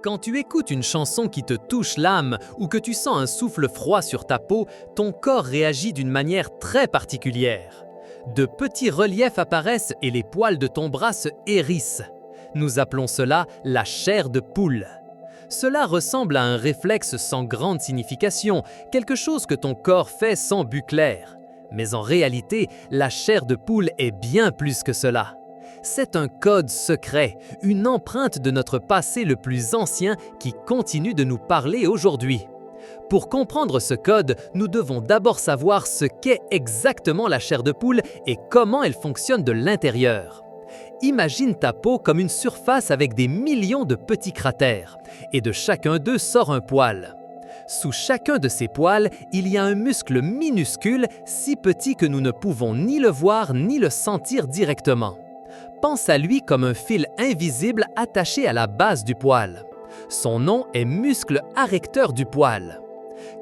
Quand tu écoutes une chanson qui te touche l'âme ou que tu sens un souffle froid sur ta peau, ton corps réagit d'une manière très particulière. De petits reliefs apparaissent et les poils de ton bras se hérissent. Nous appelons cela la chair de poule. Cela ressemble à un réflexe sans grande signification, quelque chose que ton corps fait sans but clair. Mais en réalité, la chair de poule est bien plus que cela. C'est un code secret, une empreinte de notre passé le plus ancien qui continue de nous parler aujourd'hui. Pour comprendre ce code, nous devons d'abord savoir ce qu'est exactement la chair de poule et comment elle fonctionne de l'intérieur. Imagine ta peau comme une surface avec des millions de petits cratères, et de chacun d'eux sort un poil. Sous chacun de ces poils, il y a un muscle minuscule, si petit que nous ne pouvons ni le voir ni le sentir directement. Pense à lui comme un fil invisible attaché à la base du poil. Son nom est muscle arrecteur du poil.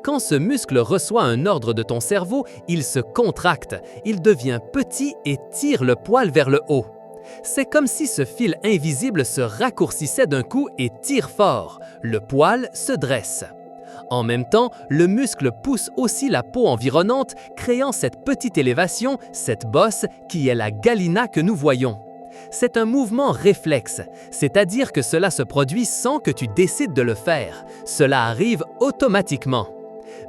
Quand ce muscle reçoit un ordre de ton cerveau, il se contracte, il devient petit et tire le poil vers le haut. C'est comme si ce fil invisible se raccourcissait d'un coup et tire fort. Le poil se dresse. En même temps, le muscle pousse aussi la peau environnante, créant cette petite élévation, cette bosse qui est la galina que nous voyons. C'est un mouvement réflexe, c'est-à-dire que cela se produit sans que tu décides de le faire. Cela arrive automatiquement.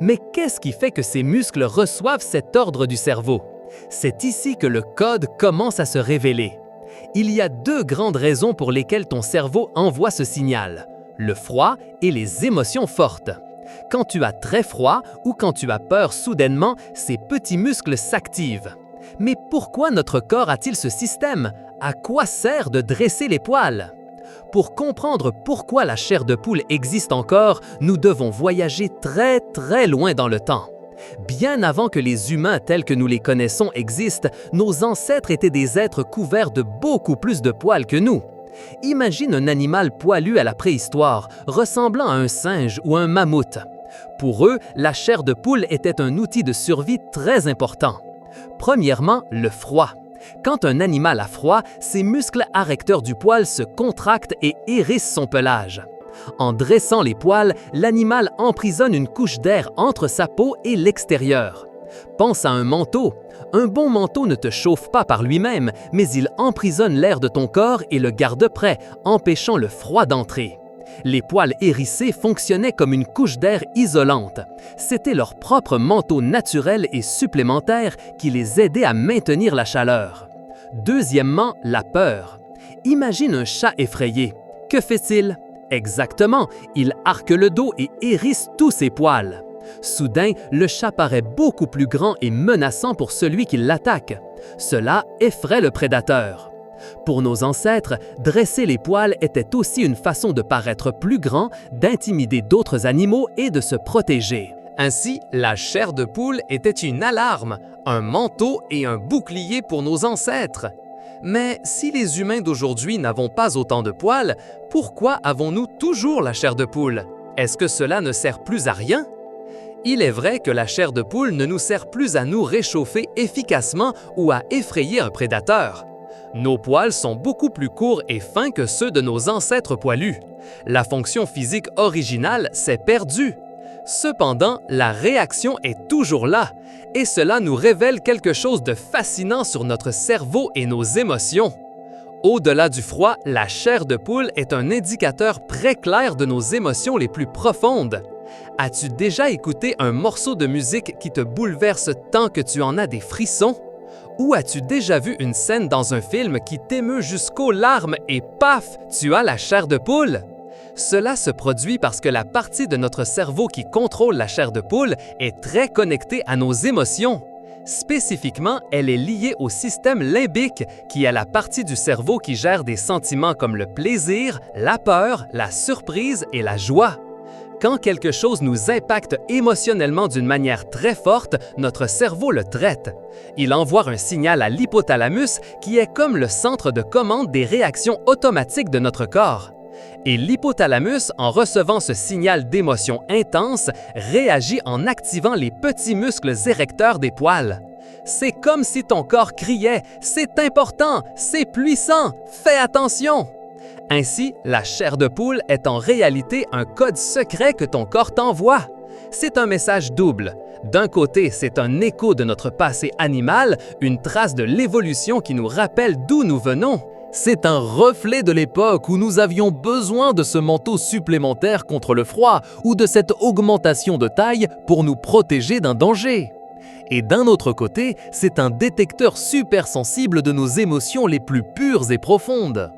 Mais qu'est-ce qui fait que ces muscles reçoivent cet ordre du cerveau? C'est ici que le code commence à se révéler. Il y a deux grandes raisons pour lesquelles ton cerveau envoie ce signal: le froid et les émotions fortes. Quand tu as très froid ou quand tu as peur soudainement, ces petits muscles s'activent. Mais pourquoi notre corps a-t-il ce système? À quoi sert de dresser les poils? Pour comprendre pourquoi la chair de poule existe encore, nous devons voyager très loin dans le temps. Bien avant que les humains tels que nous les connaissons existent, nos ancêtres étaient des êtres couverts de beaucoup plus de poils que nous. Imagine un animal poilu à la préhistoire, ressemblant à un singe ou un mammouth. Pour eux, la chair de poule était un outil de survie très important. Premièrement, le froid. Quand un animal a froid, ses muscles arrecteurs du poil se contractent et hérissent son pelage. En dressant les poils, l'animal emprisonne une couche d'air entre sa peau et l'extérieur. Pense à un manteau. Un bon manteau ne te chauffe pas par lui-même, mais il emprisonne l'air de ton corps et le garde prêt, empêchant le froid d'entrer. Les poils hérissés fonctionnaient comme une couche d'air isolante. C'était leur propre manteau naturel et supplémentaire qui les aidait à maintenir la chaleur. Deuxièmement, la peur. Imagine un chat effrayé. Que fait-il? Exactement, il arque le dos et hérisse tous ses poils. Soudain, le chat paraît beaucoup plus grand et menaçant pour celui qui l'attaque. Cela effraie le prédateur. Pour nos ancêtres, dresser les poils était aussi une façon de paraître plus grand, d'intimider d'autres animaux et de se protéger. Ainsi, la chair de poule était une alarme, un manteau et un bouclier pour nos ancêtres. Mais si les humains d'aujourd'hui n'avons pas autant de poils, pourquoi avons-nous toujours la chair de poule? Est-ce que cela ne sert plus à rien? Il est vrai que la chair de poule ne nous sert plus à nous réchauffer efficacement ou à effrayer un prédateur. Nos poils sont beaucoup plus courts et fins que ceux de nos ancêtres poilus. La fonction physique originale s'est perdue. Cependant, la réaction est toujours là, et cela nous révèle quelque chose de fascinant sur notre cerveau et nos émotions. Au-delà du froid, la chair de poule est un indicateur très clair de nos émotions les plus profondes. As-tu déjà écouté un morceau de musique qui te bouleverse tant que tu en as des frissons? Ou as-tu déjà vu une scène dans un film qui t'émeut jusqu'aux larmes et paf, tu as la chair de poule? Cela se produit parce que la partie de notre cerveau qui contrôle la chair de poule est très connectée à nos émotions. Spécifiquement, elle est liée au système limbique, qui est la partie du cerveau qui gère des sentiments comme le plaisir, la peur, la surprise et la joie. Quand quelque chose nous impacte émotionnellement d'une manière très forte, notre cerveau le traite. Il envoie un signal à l'hypothalamus qui est comme le centre de commande des réactions automatiques de notre corps. Et l'hypothalamus, en recevant ce signal d'émotion intense, réagit en activant les petits muscles érecteurs des poils. C'est comme si ton corps criait « C'est important, c'est puissant, fais attention !» Ainsi, la chair de poule est en réalité un code secret que ton corps t'envoie. C'est un message double. D'un côté, c'est un écho de notre passé animal, une trace de l'évolution qui nous rappelle d'où nous venons. C'est un reflet de l'époque où nous avions besoin de ce manteau supplémentaire contre le froid ou de cette augmentation de taille pour nous protéger d'un danger. Et d'un autre côté, c'est un détecteur super sensible de nos émotions les plus pures et profondes.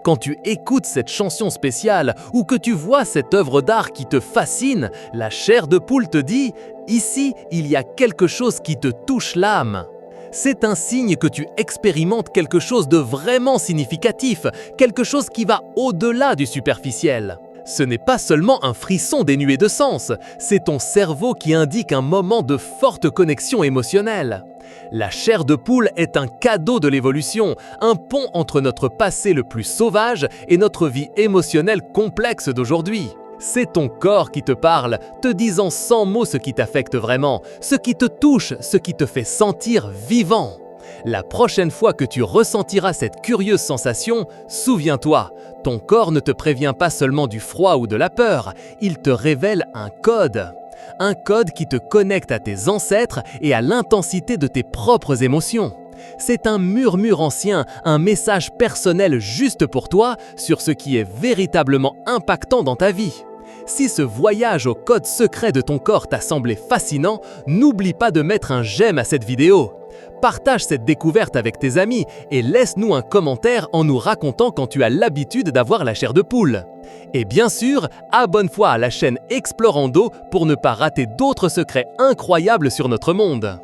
Quand tu écoutes cette chanson spéciale ou que tu vois cette œuvre d'art qui te fascine, la chair de poule te dit « Ici, il y a quelque chose qui te touche l'âme ». C'est un signe que tu expérimentes quelque chose de vraiment significatif, quelque chose qui va au-delà du superficiel. Ce n'est pas seulement un frisson dénué de sens, c'est ton cerveau qui indique un moment de forte connexion émotionnelle. La chair de poule est un cadeau de l'évolution, un pont entre notre passé le plus sauvage et notre vie émotionnelle complexe d'aujourd'hui. C'est ton corps qui te parle, te disant sans mots ce qui t'affecte vraiment, ce qui te touche, ce qui te fait sentir vivant. La prochaine fois que tu ressentiras cette curieuse sensation, souviens-toi, ton corps ne te prévient pas seulement du froid ou de la peur, il te révèle un code. Un code qui te connecte à tes ancêtres et à l'intensité de tes propres émotions. C'est un murmure ancien, un message personnel juste pour toi sur ce qui est véritablement impactant dans ta vie. Si ce voyage au code secret de ton corps t'a semblé fascinant, n'oublie pas de mettre un j'aime à cette vidéo. Partage cette découverte avec tes amis et laisse-nous un commentaire en nous racontant quand tu as l'habitude d'avoir la chair de poule. Et bien sûr, abonne-toi à la chaîne Explorando pour ne pas rater d'autres secrets incroyables sur notre monde.